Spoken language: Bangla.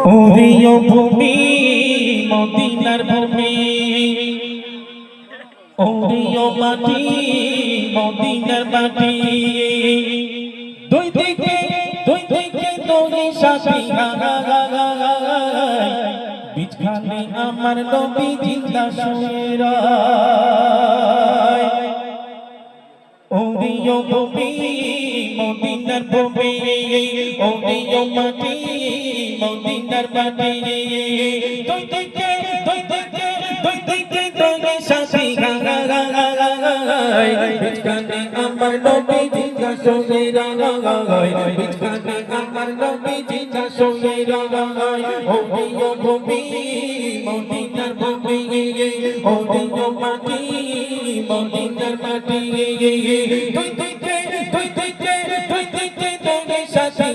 ওরিও ভূমি মদিনার ভূমি, ওরিও মাটি মদিনার মাটি। দুই দিকে দুই সাথী বিছখানে আমার নবী জিন্দা শুয়ে রয়। ওরিও ভূমি মদিনার ভূমি, ওরিও মাটি মদিনার মাটি। দুই দিকে দুই সাথী বিছখানে আমার নবী জিন্দা শুয়ে রয়। বিছখানে আমার নবী জিন্দা শুয়ে রয়। ওরিও ভূমি মদিনার ভূমি, ওরিও মাটি মদিনার মাটি। দুই দিকে দুই সাথী